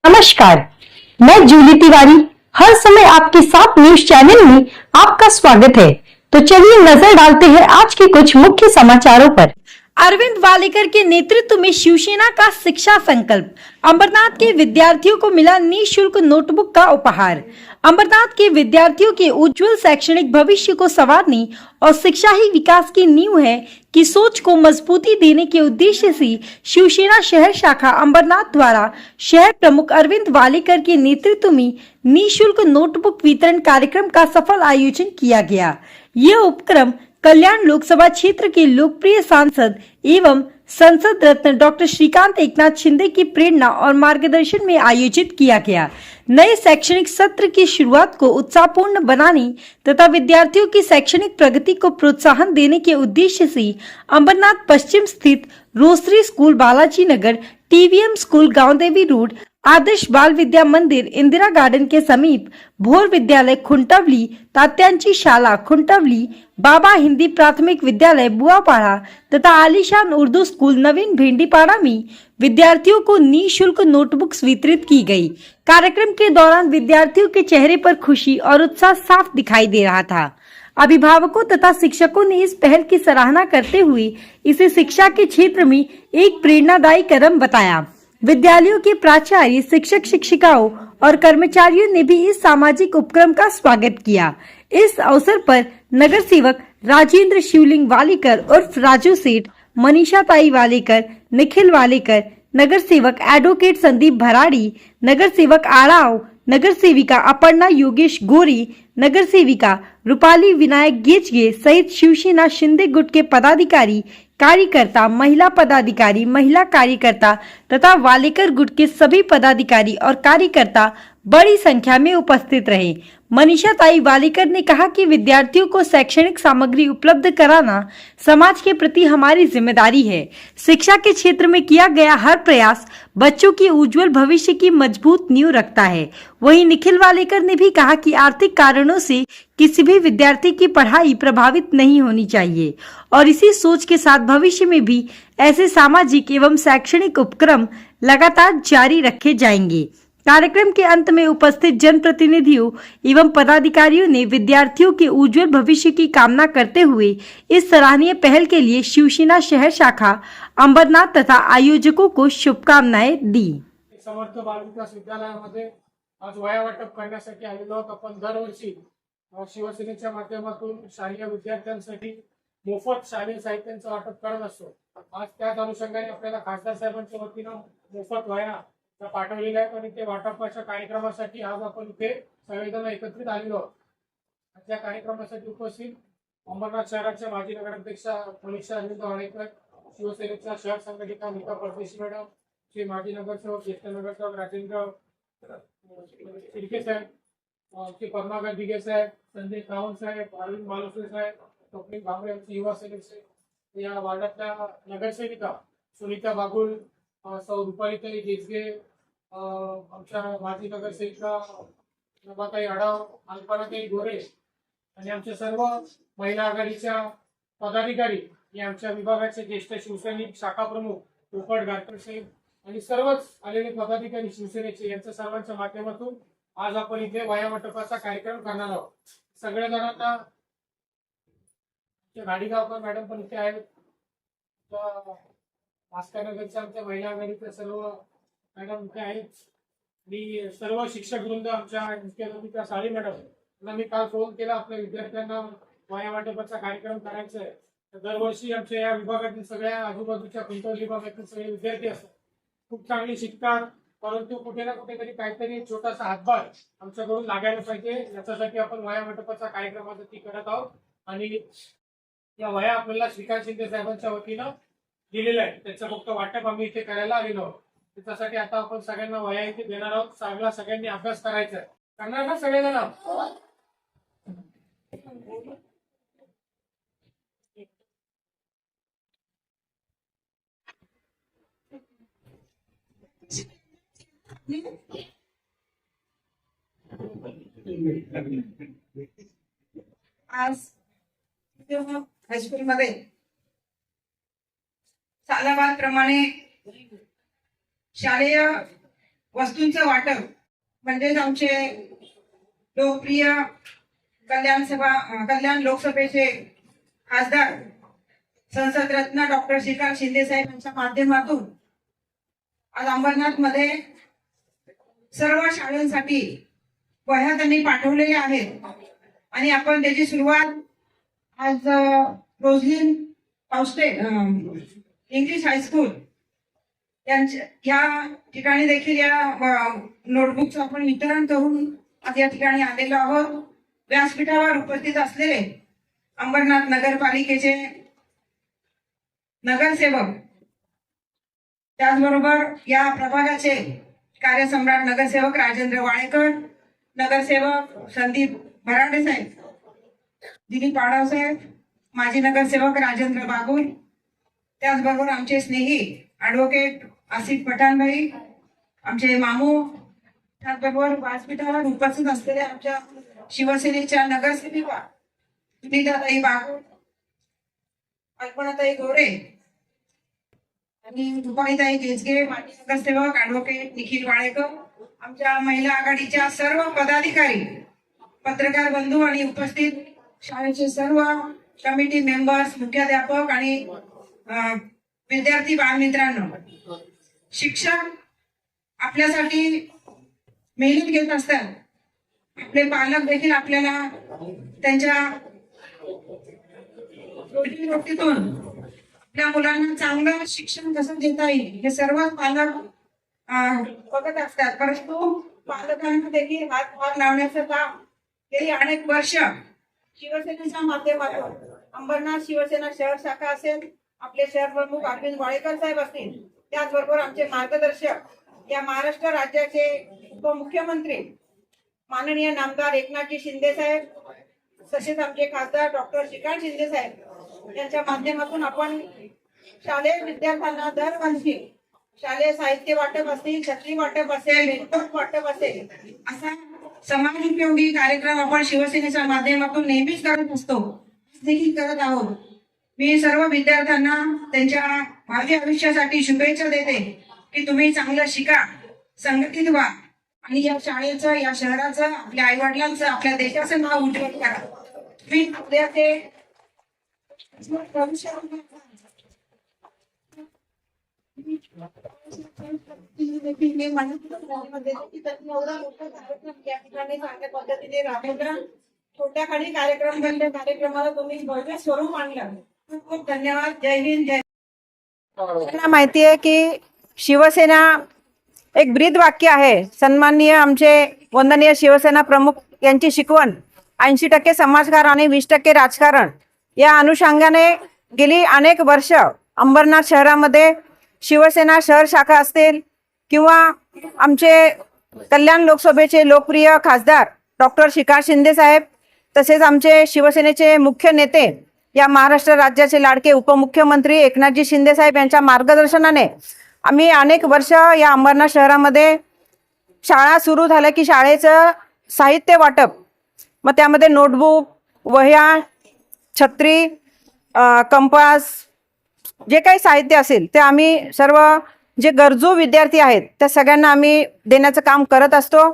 नमस्कार, मैं जूली तिवारी हर समय आपके साथ न्यूज चैनल में आपका स्वागत है। तो चलिए नजर डालते हैं आज के कुछ मुख्य समाचारों पर। अरविंद वालेकर के नेतृत्व में शिवसेना का शिक्षा संकल्प। अमरनाथ के विद्यार्थियों को मिला निःशुल्क नोटबुक का उपहार। अमरनाथ के विद्यार्थियों के उज्जवल शैक्षणिक भविष्य को संवारने और शिक्षा ही विकास की नींव है की सोच को मजबूती देने के उद्देश्य से शिवसेना शहर शाखा अमरनाथ द्वारा शहर प्रमुख अरविंद वालेकर के नेतृत्व में निःशुल्क नोटबुक वितरण कार्यक्रम का सफल आयोजन किया गया। यह उपक्रम कल्याण लोकसभा क्षेत्र के लोकप्रिय सांसद एवं संसद रत्न डॉक्टर श्रीकांत एकनाथ शिंदे की प्रेरणा और मार्गदर्शन में आयोजित किया गया। नए शैक्षणिक सत्र की शुरुआत को उत्साहपूर्ण बनाने तथा विद्यार्थियों की शैक्षणिक प्रगति को प्रोत्साहन देने के उद्देश्य से अमरनाथ पश्चिम स्थित Rossari school Balaji Nagar, TVM school गांवदेवी road, आदर्श बाल विद्या मंदिर इंदिरा गार्डन के समीप, भोर विद्यालय खुंटवली, तात्यांची शाला खुंटवली, बाबा हिंदी प्राथमिक विद्यालय बुआपाड़ा तथा आलीशान उर्दू स्कूल नवीन भेंडीपाड़ा में विद्यार्थियों को निःशुल्क नोटबुक्स वितरित की गई। कार्यक्रम के दौरान विद्यार्थियों के चेहरे पर खुशी और उत्साह साफ दिखाई दे रहा था। अभिभावकों तथा शिक्षकों ने इस पहल की सराहना करते हुए इसे शिक्षा के क्षेत्र में एक प्रेरणादायी कदम बताया। विद्यालयों के प्राचार्य, शिक्षक शिक्षिकाओं और कर्मचारियों ने भी इस सामाजिक उपक्रम का स्वागत किया। इस अवसर पर नगर सेवक राजेंद्र शिवलिंग वालेकर उर्फ राजू सेठ, मनीषा ताई वालेकर, निखिल वालेकर, नगर सेवक एडवोकेट संदीप भराड़ी, नगर सेवक आड़ाव, नगर सेविका अपर्णा योगेश गोरी, नगर सेविका रूपाली विनायक गेचगे सहित शिवसेना शिंदे गुट के पदाधिकारी, कार्यकर्ता, महिला पदाधिकारी, महिला कार्यकर्ता तथा वालेकर गुट के सभी पदाधिकारी और कार्यकर्ता बड़ी संख्या में उपस्थित रहे। मनीषा ताई वालेकर ने कहा कि विद्यार्थियों को शैक्षणिक सामग्री उपलब्ध कराना समाज के प्रति हमारी जिम्मेदारी है। शिक्षा के क्षेत्र में किया गया हर प्रयास बच्चों की उज्जवल भविष्य की मजबूत नींव रखता है। वहीं निखिल वालेकर ने भी कहा कि आर्थिक कारणों से किसी भी विद्यार्थी की पढ़ाई प्रभावित नहीं होनी चाहिए और इसी सोच के साथ भविष्य में भी ऐसे सामाजिक एवं शैक्षणिक उपक्रम लगातार जारी रखे जाएंगे। कार्यक्रम के अंत में उपस्थित जनप्रतिनिधियों एवं पदाधिकारियों ने विद्यार्थियों के उज्जवल भविष्य की कामना करते हुए इस सराहनीय पहल के लिए शिवसेना शहर शाखा अंबरनाथ तथा आयोजकों को शुभकामनाएं दी। समर्थ बाल विकास विद्यालयामध्ये आज वया वाटप करण्यासाठी आलेलो आहोत। आपण दरवर्षी शिवसेनेच्या माध्यमातून शालेय विद्यार्थ्यांसाठी मोफत शालेय साहित्यांचं वाटप करत असतो। आज त्याच अनुषंगाने आपल्याला खासदार साहेबांच्या वतीनं मोफत वया पाठवलेल्या आहेत आणि ते वाटपाच्या कार्यक्रमासाठी आज आपण इथे सगळेजण एकत्रित आलेलो आहोत। त्या कार्यक्रमासाठी उपस्थित अंबरनाथ शहराच्या माजी नगराध्यक्षा मनीषा अरविंद वालेकर, शिवसेनेच्या शहर संघटना नीता परदेशी मॅडम, श्री माजी नगरसेवक ज्येष्ठ नगरसेवक राजेंद्र शिर्के साहेब, श्री करुणाकर दिघे साहेब, संजय सावंत साहेब, अरविंद मालुसरे साहेब, स्वप्नील भांबरे यांचे युवा सेनेचे, या वार्डातल्या नगरसेविका सुनीता बागुल, सौ रुपालीताई गेजगे, आमच्या माजी नगरसेविका नभाताई आढाव, अल्पनाताई गोरे आणि आमच्या सर्व महिला आघाडीच्या पदाधिकारी, या आमच्या विभागाचे ज्येष्ठ शिवसैनिक, शाखा प्रमुख पोपट गारकर साहेब आणि सर्वच आलेले पदाधिकारी शिवसेनेचे, यांच्या सर्वांच्या माध्यमातून आज आपण इथे वया वाटपाचा कार्यक्रम करणार आहोत। सगळ्या जणांना गाडीगावकर मॅडम पण इथे आहेत, भास्करनगरच्या आमच्या महिला आघाडीच्या सर्व मॅडम इथे आहेत आणि सर्व शिक्षक वृंद, आमच्या मुख्याध्यापिका साळी मॅडम यांना मी काल फोन केला, आपल्या विद्यार्थ्यांना वया वाटपाचा कार्यक्रम करायचा आहे। दरवर्षी आमच्या या विभागातील सगळ्या आजूबाजूच्या कोणत्याही विभागातील सगळे विद्यार्थी असतात, खूप चांगली शिकतात, परंतु कुठे ना कुठेतरी काहीतरी छोटासा हातभार आमच्याकडून लागायला पाहिजे। याच्यासाठी आपण वया वाटपाचा कार्यक्रमासाठी करत आहोत आणि या वया आपल्याला श्रीकांत शिंदे साहेबांच्या वतीनं दिलेलं आहे, त्याचं फक्त वाटप आम्ही इथे करायला आलेलो आहोत। त्याच्यासाठी आता आपण सगळ्यांना वया इथे देणार आहोत। चांगला सगळ्यांनी अभ्यास करायचा आहे, करणार ना सगळेजण? आज हायस्कूलमध्ये सालाबाद प्रमाणे शालेय वस्तूंचं वाटप म्हणजेच आमचे लोकप्रिय कल्याण लोकसभेचे खासदार संसद रत्न डॉक्टर श्रीकांत शिंदे साहेब यांच्या माध्यमातून आज अंबरनाथ मध्ये सर्व शाळांसाठी वह्या त्यांनी पाठवलेल्या आहेत आणि आपण त्याची सुरुवात आज रोझलिन पावस्टे इंग्लिश हायस्कूल या ठिकाणी देखील या नोटबुकचं आपण वितरण करून आज या ठिकाणी आलेलो आहोत. व्यासपीठावर उपस्थित असलेले अंबरनाथ नगरपालिकेचे नगरसेवक, त्याचबरोबर या प्रभागाचे कार्यसम्राट नगरसेवक राजेंद्र वाळेकर, नगरसेवक संदीप भराडे साहेब, दिलीप पाडव साहेब, माजी नगरसेवक राजेंद्र बागुल, त्याचबरोबर आमचे स्नेही ॲडव्होकेट आसिफ पठाणभाई, आमचे मामू, त्याचबरोबर व्यासपीठावर उपस्थित असलेल्या आमच्या शिवसेनेच्या नगरसेविका सुनीताताई बागुल, कल्पनाताई गोरे आणि रुपालीताई गेजगे, माजी नगरसेवक ॲडव्होकेट निखिल वाळेकर, आमच्या महिला आघाडीच्या सर्व पदाधिकारी, पत्रकार बंधू आणि उपस्थित शाळेचे सर्व कमिटी मेंबर्स, मुख्याध्यापक आणि विद्यार्थी बालमित्रांनो, शिक्षक आपल्यासाठी मेहनत घेत असतात. आपले पालक देखील आपल्याला त्यांच्या रोजीरोटीतून आपल्या मुलांना चांगलं शिक्षण कसं देता येईल हे सर्व पालक बघत असतात. परंतु पालकांना देखील हातभार लावण्याचं काम गेली अनेक वर्ष शिवसेनेच्या माध्यमातून अंबरनाथ शिवसेना शहर शाखा असेल, आपले शहर प्रमुख अरविंद वाळेकर साहेब असतील, त्याचबरोबर आमचे मार्गदर्शक या महाराष्ट्र राज्याचे उपमुख्यमंत्री माननीय नामदार एकनाथजी शिंदे साहेब, तसेच आमचे खासदार डॉक्टर श्रीकांत शिंदे साहेब यांच्या माध्यमातून आपण शालेय विद्यार्थ्यांना दरवर्षी शालेय साहित्य वाटप असतील, छत्री वाटप असेल, लेखक वाटप असेल, असा समाजोपयोगी कार्यक्रम आपण शिवसेनेच्या माध्यमातून नेहमीच करत असतो, देखील करत आहोत. मी सर्व विद्यार्थ्यांना त्यांच्या भावी आयुष्यासाठी शुभेच्छा देते की तुम्ही चांगलं शिका, संघटित व्हा आणि या शाळेचं, या शहराचं, आपल्या आई वडिलांचं, आपल्या देशाचं नाव उज्ज्वल करा. तुम्ही उद्याचे पद्धतीने राबवला. छोट्या खाली कार्यक्रम घडले, कार्यक्रमाला तुम्ही भव्य स्वरूप आणलं. खूप खूप धन्यवाद. जय हिंद, जय. त्यांना माहिती आहे की शिवसेना एक ब्रीद वाक्य आहे. सन्माननीय आमचे वंदनीय शिवसेना प्रमुख यांची शिकवण 80% समाजकारण आणि 20% राजकारण या अनुषंगाने गेली अनेक वर्ष अंबरनाथ शहरामध्ये शिवसेना शहर शाखा असतील किंवा आमचे कल्याण लोकसभेचे लोकप्रिय खासदार डॉक्टर श्रीकांत शिंदे साहेब, तसेच आमचे शिवसेनेचे मुख्य नेते या महाराष्ट्र राज्याचे लाडके उपमुख्यमंत्री एकनाथजी शिंदे साहेब यांच्या मार्गदर्शनाने आम्ही अनेक वर्ष या अंबरनाथ शहरामध्ये शाळा सुरू झाल्या की शाळेचं साहित्य वाटप, मग त्यामध्ये नोटबुक, वह्या, छत्री, कंपास, जे काही साहित्य असेल ते आम्ही सर्व जे गरजू विद्यार्थी आहेत त्या सगळ्यांना आम्ही देण्याचं काम करत असतो.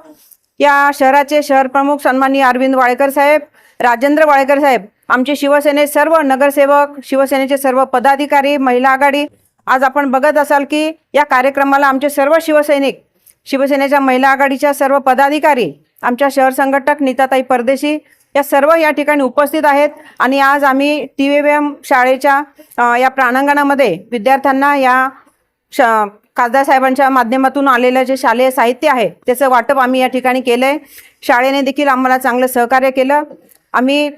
या शहराचे शहर प्रमुख सन्माननीय अरविंद वाळेकर साहेब, राजेंद्र वाळेकर साहेब, आमचे शिवसेने सर्व नगरसेवक, शिवसेनेचे सर्व पदाधिकारी, महिला आघाडी, आज आपण बघत असाल की या कार्यक्रमाला आमचे सर्व शिवसैनिक, शिवसेनेच्या महिला आघाडीच्या सर्व पदाधिकारी, आमच्या शहर संघटक नीताताई परदेशी या सर्व या ठिकाणी उपस्थित आहेत. आणि आज आम्ही TVM शाळेच्या या प्रांगणामध्ये विद्यार्थ्यांना या खासदार साहेबांच्या माध्यमातून आलेलं जे शालेय साहित्य आहे त्याचं वाटप आम्ही या ठिकाणी केलं आहे. शाळेने देखील आम्हाला चांगलं सहकार्य केलं. आम्ही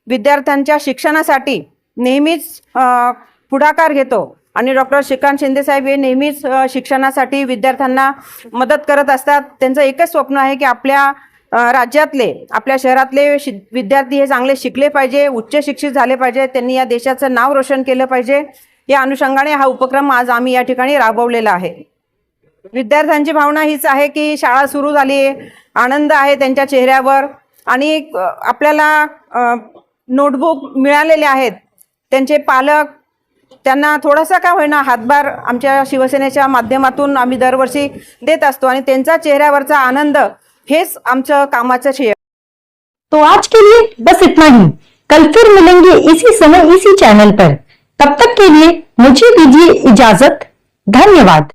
विद्यार्थ्यांच्या शिक्षणासाठी नेहमीच पुढाकार घेतो आणि डॉक्टर श्रीकांत शिंदे साहेब हे नेहमीच शिक्षणासाठी विद्यार्थ्यांना मदत करत असतात. त्यांचं एकच स्वप्न आहे की आपल्या राज्यातले, आपल्या शहरातले विद्यार्थी हे चांगले शिकले पाहिजे, उच्च शिक्षित झाले पाहिजे, त्यांनी या देशाचं नाव रोशन केलं पाहिजे. या अनुषंगाने हा उपक्रम आज आम्ही या ठिकाणी राबवलेला आहे. विद्यार्थ्यांची भावना हीच आहे की शाळा सुरू झाली, आनंद आहे त्यांच्या चेहऱ्यावर आणि आपल्याला नोटबुक मिळालेले आहेत. त्यांचे पालक त्यांना थोडासा का होईना हातभार आमच्या शिवसेनेच्या माध्यमातून आम्ही दरवर्षी देत असतो आणि त्यांचा चेहऱ्यावरचा आनंद हेच आमचं कामाचं श्रेय। तो आज के लिए बस इतना ही। कल फिर मिलेंगे इसी समय इसी चैनल पर। तब तक के लिए मुझे दीजिए इजाजत। धन्यवाद।